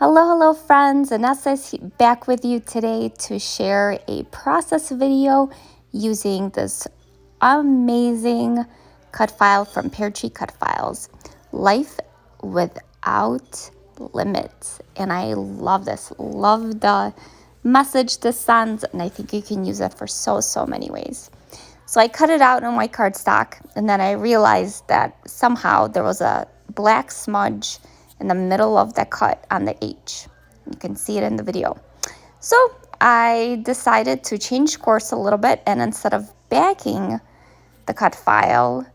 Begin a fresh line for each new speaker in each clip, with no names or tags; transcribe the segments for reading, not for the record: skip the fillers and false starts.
Hello friends, Anessa is back with you today to share a process video using this amazing cut file from Peartree Cutfiles, Life Without Limits. And I love this, love the message this sends, and I think you can use it for so many ways. So I cut it out on white cardstock, and then I realized that somehow there was a black smudge in the middle of the cut on the H. You can see it in the video. So I decided to change course a little bit, and instead of backing the cut file,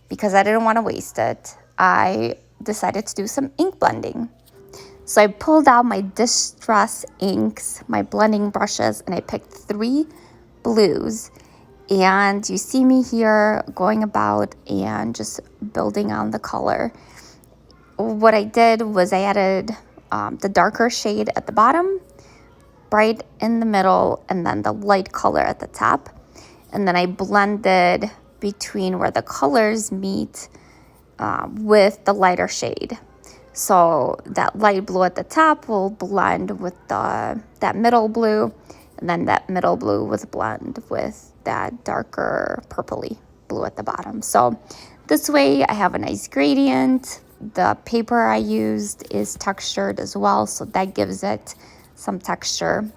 because I didn't want to waste it, I decided to do some ink blending. So I pulled out my distress inks, my blending brushes, and I picked 3 blues. And you see me here going about and just building on the color. What I did was I added the darker shade at the bottom, bright in the middle, and then the light color at the top. And then I blended between where the colors meet with the lighter shade. So that light blue at the top will blend with that middle blue, and then that middle blue will blend with that darker purpley blue at the bottom. So this way I have a nice gradient. The paper I used is textured as well, so that gives it some texture.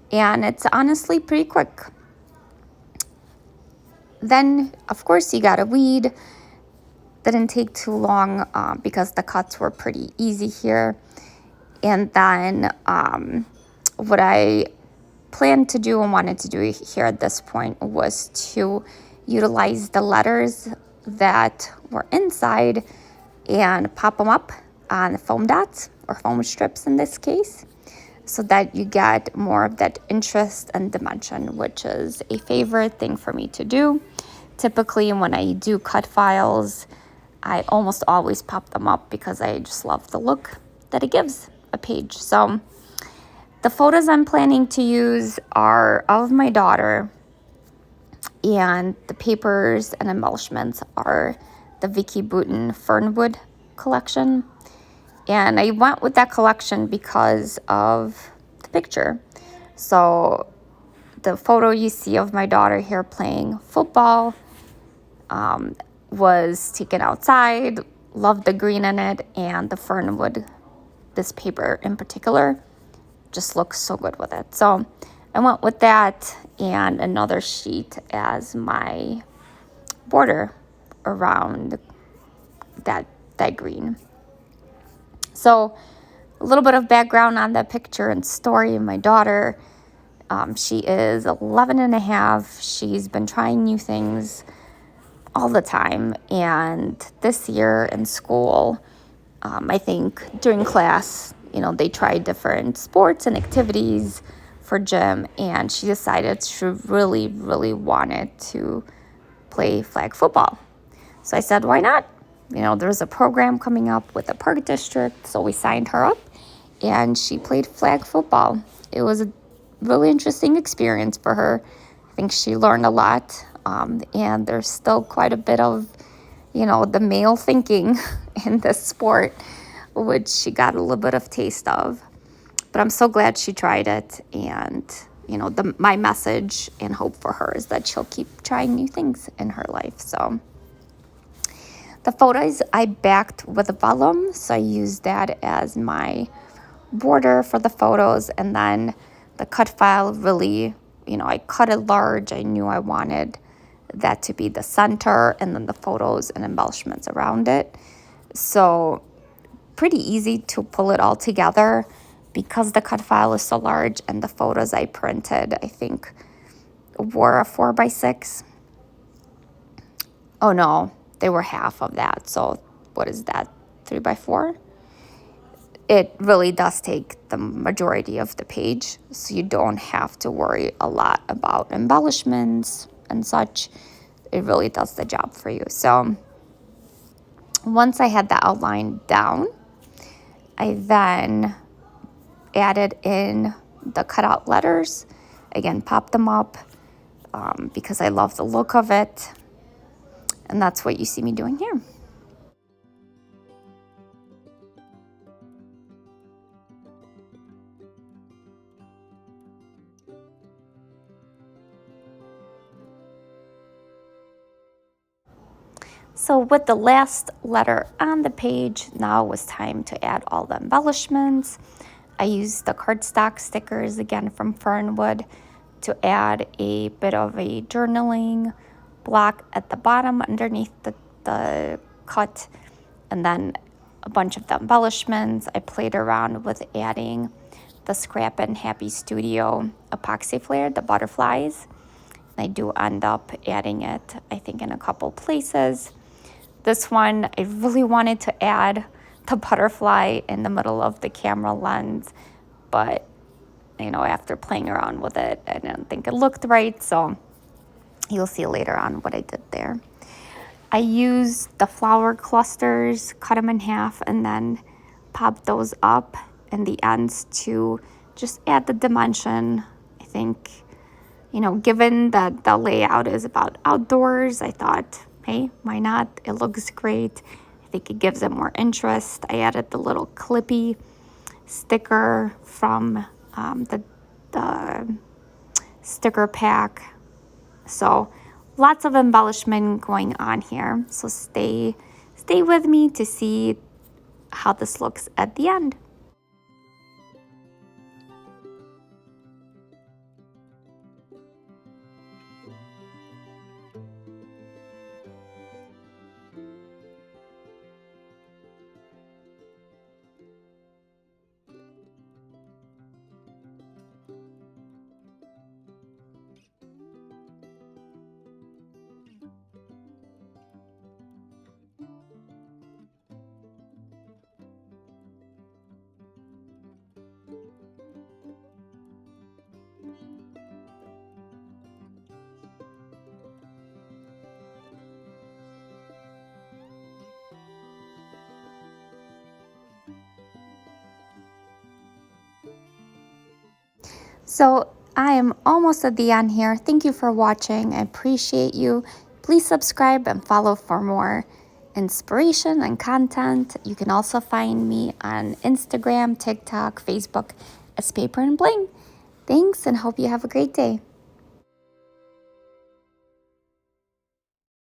And it's honestly pretty quick. Then, of course, you gotta weed. Didn't take too long because the cuts were pretty easy here. And then what I planned to do and wanted to do here at this point was to utilize the letters that were inside and pop them up on foam dots or foam strips in this case, so that you get more of that interest and dimension, which is a favorite thing for me to do. Typically when I do cut files, I almost always pop them up because I just love the look that it gives a page. So the photos I'm planning to use are of my daughter, and the papers and embellishments are the Vicki Boutin Fernwood collection. And I went with that collection because of the picture. So the photo you see of my daughter here playing football was taken outside. Loved the green in it, and the Fernwood, this paper in particular, just looks so good with it. So I went with that and another sheet as my border around that green. So a little bit of background on the picture and story of my daughter. She is 11 and a half. She's been trying new things all the time. And this year in school, I think during class, they tried different sports and activities for gym, and she decided she really wanted to play flag football. So I said, why not? There's a program coming up with the park district, so we signed her up, and she played flag football. It was a really interesting experience for her. I think she learned a lot, and there's still quite a bit of, the male thinking in this sport, which she got a little bit of taste of. But I'm so glad she tried it, and my message and hope for her is that she'll keep trying new things in her life. So the photos I backed with vellum, so I used that as my border for the photos. And then the cut file, really, I cut it large. I knew I wanted that to be the center, and then the photos and embellishments around it. So pretty easy to pull it all together because the cut file is so large, and the photos I printed, I think, were a 4x6. Oh no, they were half of that. So what is that, 3x4? It really does take the majority of the page, so you don't have to worry a lot about embellishments and such. It really does the job for you. So once I had the outline down, I then added in the cutout letters. Again, pop them up because I love the look of it. And that's what you see me doing here. So with the last letter on the page, now it was time to add all the embellishments. I used the cardstock stickers again from Fernwood to add a bit of a journaling block at the bottom underneath the cut, and then a bunch of the embellishments. I played around with adding the Scrappin Happy Studio epoxy flair, the butterflies. I do end up adding it, I think, in a couple places. This one, I really wanted to add the butterfly in the middle of the camera lens, but after playing around with it, I didn't think it looked right, so you'll see later on what I did there. I used the flower clusters, cut them in half, and then popped those up in the ends to just add the dimension. I think, given that the layout is about outdoors, I thought, hey, why not? It looks great. I think it gives it more interest. I added the little clippy sticker from the sticker pack. So lots of embellishment going on here. So stay with me to see how this looks at the end. So I am almost at the end here. Thank you for watching. I appreciate you. Please subscribe and follow for more inspiration and content. You can also find me on Instagram, TikTok, Facebook as Paper and Bling. Thanks, and hope you have a great day.